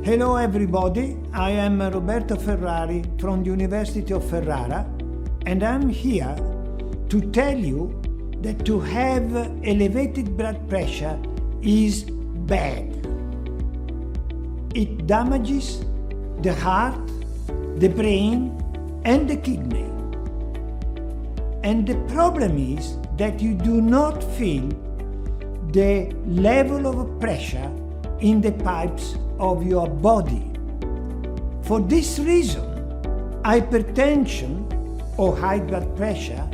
Hello everybody, I am Roberto Ferrari from the University of Ferrara, and I'm here to tell you that to have elevated blood pressure is bad. It damages the heart, the brain, and the kidney. And the problem is that you do not feel the level of pressure in the pipes of your body. For this reason, hypertension or high blood pressure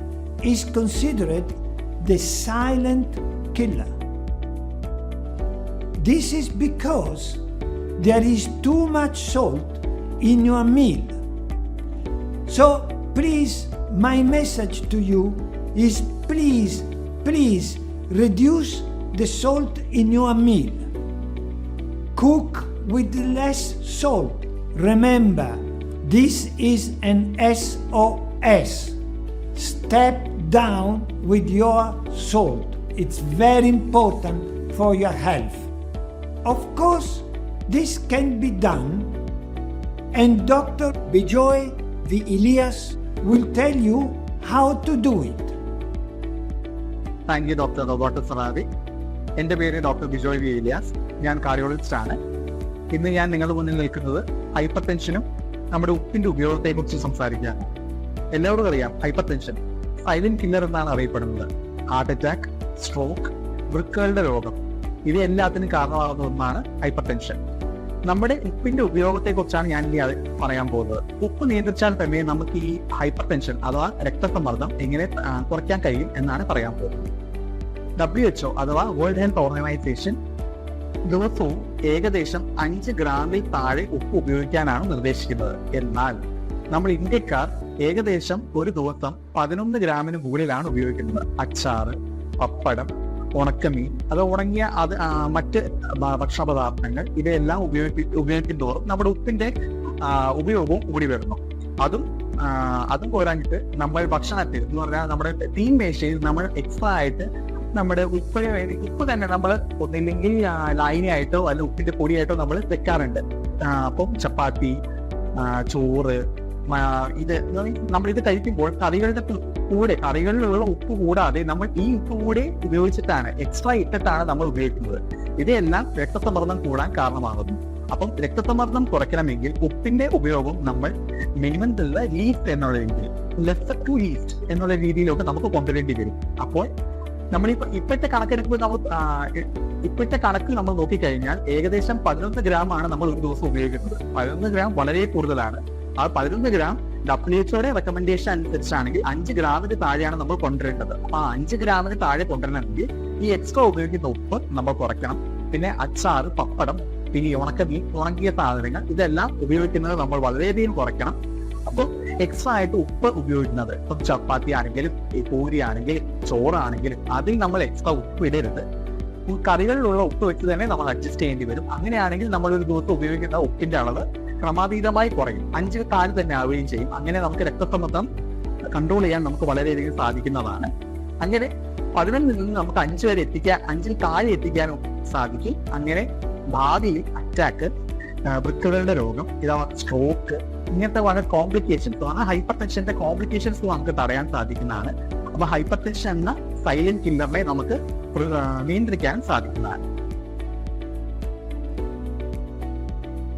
is considered the silent killer. This is because there is too much salt in your meal. So please, my message to you is please reduce the salt in your meal. Cook with less salt. Remember, this is an SOS. Step down with your salt. It's very important for your health. Of course, this can be done, and Dr. Bijoy V. Elias will tell you how to do it. Thank you doctor Roberto Ferrari. എൻ്റെ പേര് doctor Bijoy V Elias. ഞാൻ cardiologist ആണ്. ഇന്ന് ഞാൻ നിങ്ങളുടെ മുന്നിൽ നിൽക്കുന്നത് hyper ടെൻഷനും നമ്മുടെ ഉപ്പിൻ്റെ ഉപയോഗത്തെക്കുറിച്ച് സംസാരിക്കാൻ. എല്ലാവർക്കും അറിയാം, ഹൈപ്പർ ടെൻഷൻ സൈലന്റ് കില്ലർ എന്നാണ് അറിയപ്പെടുന്നത്. ഹാർട്ട് അറ്റാക്ക്, സ്ട്രോക്ക്, വൃക്കകളുടെ രോഗം, ഇത് എല്ലാത്തിനും കാരണമാകുന്ന ഒന്നാണ് ഹൈപ്പർ ടെൻഷൻ. നമ്മുടെ ഉപ്പിന്റെ ഉപയോഗത്തെക്കുറിച്ചാണ് ഞാൻ ഇനി പറയാൻ പോകുന്നത്. ഉപ്പ് നിയന്ത്രിച്ചാൽ തന്നെ നമുക്ക് ഈ ഹൈപ്പർ ടെൻഷൻ അഥവാ രക്തസമ്മർദ്ദം എങ്ങനെ കുറയ്ക്കാൻ കഴിയും എന്നാണ് പറയാൻ പോകുന്നത്. WHO അഥവാ വേൾഡ് ഹെൽത്ത് ഓർഗനൈസേഷൻ ദിവസവും ഏകദേശം 5 ഗ്രാമിൽ താഴെ ഉപ്പ് ഉപയോഗിക്കാനാണ് നിർദ്ദേശിക്കുന്നത്. എന്നാൽ നമ്മൾ ഇന്ത്യക്കാർ ഏകദേശം ഒരു ദിവസം 11 ഗ്രാമിന് മുകളിലാണ് ഉപയോഗിക്കുന്നത്. അച്ചാറ്, പപ്പടം, ഉണക്കമീൻ, അത് ഉണങ്ങിയ മറ്റ് ഭക്ഷണപദാർത്ഥങ്ങൾ ഇവയെല്ലാം ഉപയോഗിക്കും തോറും നമ്മുടെ ഉപ്പിന്റെ ഉപയോഗവും കൂടി വരുന്നു. അതും പോരാഞ്ഞിട്ട് നമ്മൾ ഭക്ഷണത്തിൽ എന്ന് പറഞ്ഞാൽ നമ്മുടെ തീൻ മേശയിൽ നമ്മൾ എക്സ്ട്രാ ആയിട്ട് നമ്മുടെ ഉപ്പ് തന്നെ നമ്മൾ ഒന്നില്ലെങ്കിൽ ലായനിയായിട്ടോ അല്ല ഉപ്പിന്റെ പൊടിയായിട്ടോ നമ്മൾ വെക്കാറുണ്ട്. അപ്പം ചപ്പാത്തി, ചോറ്, നമ്മളിത് കഴിക്കുമ്പോൾ കറികളിലുള്ള ഉപ്പ് കൂടാതെ നമ്മൾ ഈ ഉപ്പ് കൂടെ ഉപയോഗിച്ചിട്ടാണ്, എക്സ്ട്രാ ഇട്ടിട്ടാണ് നമ്മൾ ഉപയോഗിക്കുന്നത്. ഇതെല്ലാം രക്തസമ്മർദ്ദം കൂടാൻ കാരണമാകുന്നു. അപ്പം രക്തസമ്മർദ്ദം കുറയ്ക്കണമെങ്കിൽ ഉപ്പിന്റെ ഉപയോഗം നമ്മൾ മിനിമം ലീസ്റ്റ് എന്നുള്ള രീതിയിൽ, ലെസ്സർ ടു ലീസ്റ്റ് എന്നുള്ള രീതിയിലൊക്കെ നമുക്ക് കൊണ്ടുവരേണ്ടി വരും. അപ്പോൾ നമ്മളിപ്പോ ഇപ്പോഴത്തെ കണക്ക് നമ്മൾ നോക്കിക്കഴിഞ്ഞാൽ ഏകദേശം 11 ഗ്രാം ആണ് നമ്മൾ ഒരു ദിവസം ഉപയോഗിക്കുന്നത്. 11 ഗ്രാം വളരെ കൂടുതലാണ്. ആ 11 ഗ്രാം WHO റെക്കമെൻഡേഷൻ അനുസരിച്ചാണെങ്കിൽ 5 ഗ്രാമിന് താഴെയാണ് നമ്മൾ കൊണ്ടുവരേണ്ടത്. അപ്പൊ 5 ഗ്രാമിന് താഴെ കൊണ്ടുവരണമെങ്കിൽ ഈ എക്സ്ട്രാ ഉപയോഗിക്കുന്ന ഉപ്പ് നമ്മൾ കുറയ്ക്കണം. പിന്നെ അച്ചാറ്, പപ്പടം, പിന്നെ ഉണങ്ങിയ സാധനങ്ങൾ ഇതെല്ലാം ഉപയോഗിക്കുന്നത് നമ്മൾ വളരെയധികം കുറയ്ക്കണം. അപ്പോൾ എക്സ്ട്രാ ആയിട്ട് ഉപ്പ് ഉപയോഗിക്കുന്നത്, ഇപ്പം ചപ്പാത്തി ആണെങ്കിലും പൂരി ആണെങ്കിലും ചോറാണെങ്കിലും അതിൽ നമ്മൾ എക്സ്ട്രാ ഉപ്പ് ഇടരുത്. കറികളിലുള്ള ഉപ്പ് വെച്ച് തന്നെ നമ്മൾ അഡ്ജസ്റ്റ് ചെയ്യേണ്ടി വരും. അങ്ങനെയാണെങ്കിൽ നമ്മൾ ഒരു ദിവസം ഉപയോഗിക്കുന്ന ഉപ്പിന്റെ അളവ് ക്രമാതീതമായി കുറയും, 5 താഴെ തന്നെ ആവുകയും ചെയ്യും. അങ്ങനെ നമുക്ക് രക്തസമ്മർദ്ദം കൺട്രോൾ ചെയ്യാൻ നമുക്ക് വളരെയധികം സാധിക്കുന്നതാണ്. അങ്ങനെ 11 നിന്ന് നമുക്ക് 5 വരെ 5 താഴെ എത്തിക്കാനും സാധിക്കും. അങ്ങനെ ഭാവിയിൽ അറ്റാക്ക്, വൃക്കകളുടെ രോഗം, സ്ട്രോക്ക്, ഇങ്ങനത്തെ വളരെ കോംപ്ലിക്കേഷൻസ്, ഹൈപ്പർ ടെൻഷന്റെ കോംപ്ലിക്കേഷൻസ് നമുക്ക് തടയാൻ സാധിക്കുന്നതാണ്. അപ്പൊ ഹൈപ്പർ ടെൻഷൻ എന്ന സൈലന്റ് കില്ലറിനെ നമുക്ക് നിയന്ത്രിക്കാൻ സാധിക്കുന്നതാണ്.